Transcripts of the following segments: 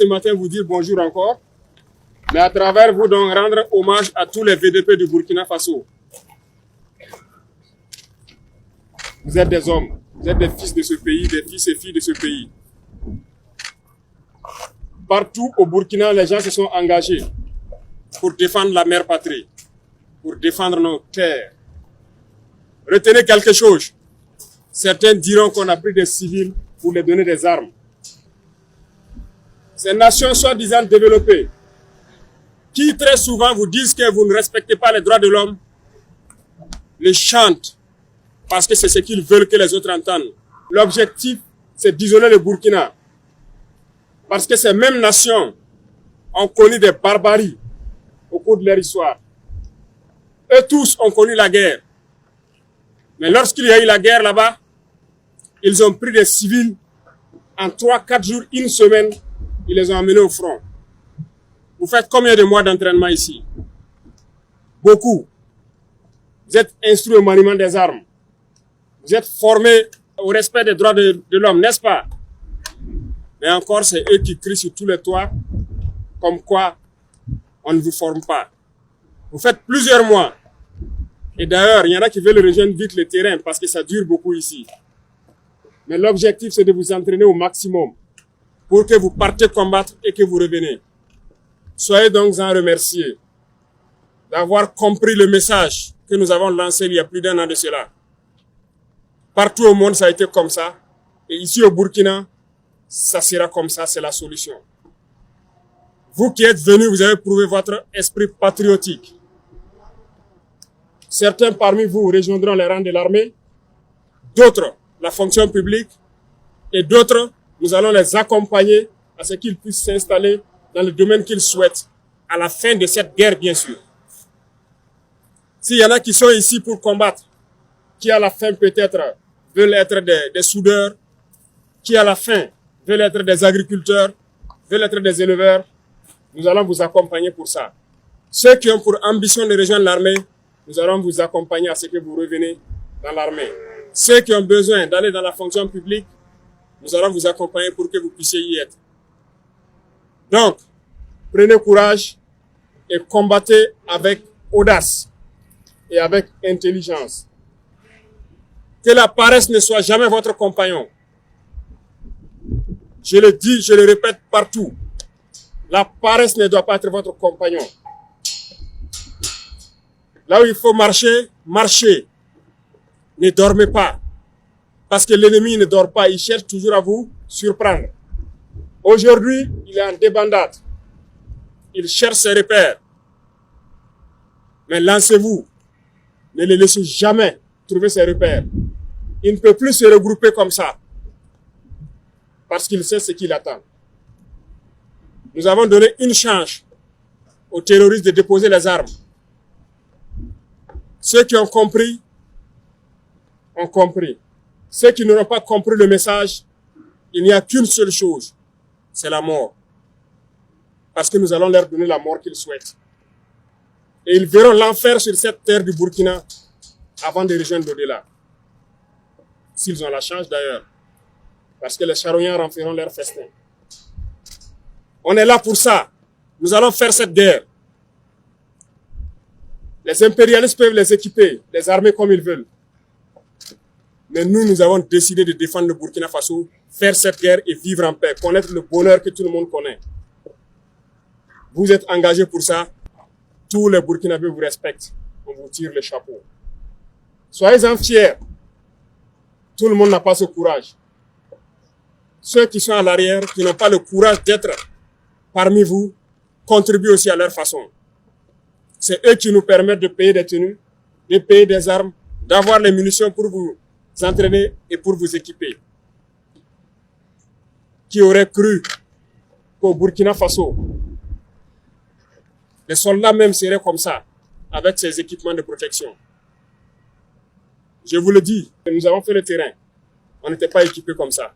ce matin vous dire bonjour encore, mais à travers vous donc rendre hommage à tous les VDP du Burkina Faso. Vous êtes des hommes, vous êtes des fils de ce pays, des fils et filles de ce pays. Partout au Burkina, les gens se sont engagés pour défendre la mère patrie, pour défendre nos terres. Retenez quelque chose. Certains diront qu'on a pris des civils pour les donner des armes. Ces nations soi-disant développées, qui très souvent vous disent que vous ne respectez pas les droits de l'homme, les chantent parce que c'est ce qu'ils veulent que les autres entendent. L'objectif, c'est d'isoler le Burkina. Parce que ces mêmes nations ont connu des barbaries au cours de leur histoire. Eux tous ont connu la guerre. Mais lorsqu'il y a eu la guerre là-bas, ils ont pris des civils en 3-4 jours, une semaine, ils les ont emmenés au front. Vous faites combien de mois d'entraînement ici? Beaucoup. Vous êtes instruits au maniement des armes. Vous êtes formés au respect des droits de l'homme, n'est-ce pas? Mais encore, c'est eux qui crient sur tous les toits, comme quoi on ne vous forme pas. Vous faites plusieurs mois. Et d'ailleurs, il y en a qui veulent rejoindre vite le terrain parce que ça dure beaucoup ici. Mais l'objectif, c'est de vous entraîner au maximum pour que vous partiez combattre et que vous revenez. Soyez donc en remerciés d'avoir compris le message que nous avons lancé il y a plus d'1 an de cela. Partout au monde, ça a été comme ça. Et ici au Burkina, ça sera comme ça, c'est la solution. Vous qui êtes venus, vous avez prouvé votre esprit patriotique. Certains parmi vous rejoindront les rangs de l'armée, d'autres la fonction publique, et d'autres, nous allons les accompagner à ce qu'ils puissent s'installer dans le domaine qu'ils souhaitent, à la fin de cette guerre, bien sûr. S'il y en a qui sont ici pour combattre, qui à la fin peut-être veulent être des soudeurs, qui à la fin veulent être des agriculteurs, veulent être des éleveurs, nous allons vous accompagner pour ça. Ceux qui ont pour ambition de rejoindre l'armée, nous allons vous accompagner à ce que vous revenez dans l'armée. Ceux qui ont besoin d'aller dans la fonction publique, nous allons vous accompagner pour que vous puissiez y être. Donc, prenez courage et combattez avec audace et avec intelligence. Que la paresse ne soit jamais votre compagnon. Je le dis, je le répète partout. La paresse ne doit pas être votre compagnon. Là où il faut marcher, marchez. Ne dormez pas. Parce que l'ennemi ne dort pas, il cherche toujours à vous surprendre. Aujourd'hui, il est en débandade. Il cherche ses repères. Mais lancez-vous. Ne le laissez jamais trouver ses repères. Il ne peut plus se regrouper comme ça. Parce qu'il sait ce qu'il attend. Nous avons donné une chance aux terroristes de déposer les armes. Ceux qui ont compris, ont compris. Ceux qui n'auront pas compris le message, il n'y a qu'une seule chose, c'est la mort. Parce que nous allons leur donner la mort qu'ils souhaitent. Et ils verront l'enfer sur cette terre du Burkina avant de rejoindre l'au-delà. S'ils ont la chance d'ailleurs. Parce que les charognards en feront leur festin. On est là pour ça. Nous allons faire cette guerre. Les impérialistes peuvent les équiper, les armer comme ils veulent. Mais nous, nous avons décidé de défendre le Burkina Faso, faire cette guerre et vivre en paix, connaître le bonheur que tout le monde connaît. Vous êtes engagés pour ça. Tous les Burkinabés vous respectent. On vous tire le chapeau. Soyez-en fiers. Tout le monde n'a pas ce courage. Ceux qui sont à l'arrière, qui n'ont pas le courage d'être parmi vous, contribuent aussi à leur façon. C'est eux qui nous permettent de payer des tenues, de payer des armes, d'avoir les munitions pour vous entraîner et pour vous équiper. Qui aurait cru qu'au Burkina Faso, les soldats même seraient comme ça, avec ces équipements de protection. Je vous le dis, nous avons fait le terrain. On n'était pas équipés comme ça.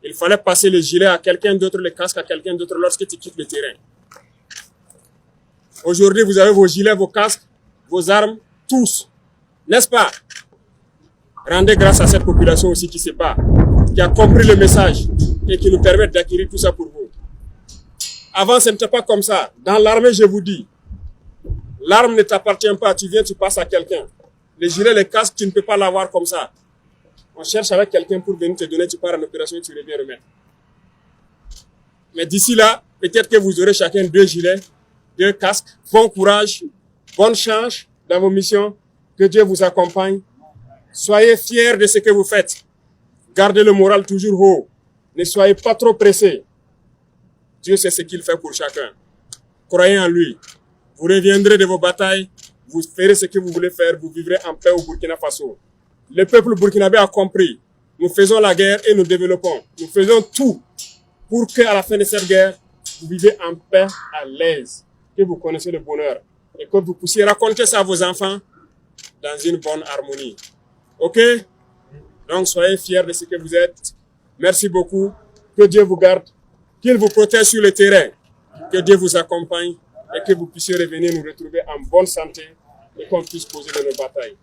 Il fallait passer les gilets à quelqu'un d'autre, les casques à quelqu'un d'autre lorsque tu quittes le terrain. Aujourd'hui, vous avez vos gilets, vos casques, vos armes, tous. N'est-ce pas? Rendez grâce à cette population aussi qui se bat, qui a compris le message. et qui nous permettent d'acquérir tout ça pour vous. Avant, ce n'était pas comme ça. Dans l'armée, je vous dis, l'arme ne t'appartient pas. Tu viens, tu passes à quelqu'un. Les gilets, les casques, tu ne peux pas l'avoir comme ça. On cherche avec quelqu'un pour venir te donner, tu pars en opération et tu reviens remettre. Mais d'ici là, peut-être que vous aurez chacun 2 gilets, 2 casques. Bon courage, bonne chance dans vos missions. Que Dieu vous accompagne. Soyez fiers de ce que vous faites. Gardez le moral toujours haut. Ne soyez pas trop pressés. Dieu sait ce qu'il fait pour chacun. Croyez en lui. Vous reviendrez de vos batailles. Vous ferez ce que vous voulez faire. Vous vivrez en paix au Burkina Faso. Le peuple burkinabé a compris. Nous faisons la guerre et nous développons. Nous faisons tout pour qu'à la fin de cette guerre, vous vivez en paix, à l'aise, que vous connaissez le bonheur et que vous puissiez raconter ça à vos enfants dans une bonne harmonie. Ok? Donc, soyez fiers de ce que vous êtes. Merci beaucoup. Que Dieu vous garde. Qu'il vous protège sur le terrain. Que Dieu vous accompagne et que vous puissiez revenir nous retrouver en bonne santé et qu'on puisse poser de nos batailles.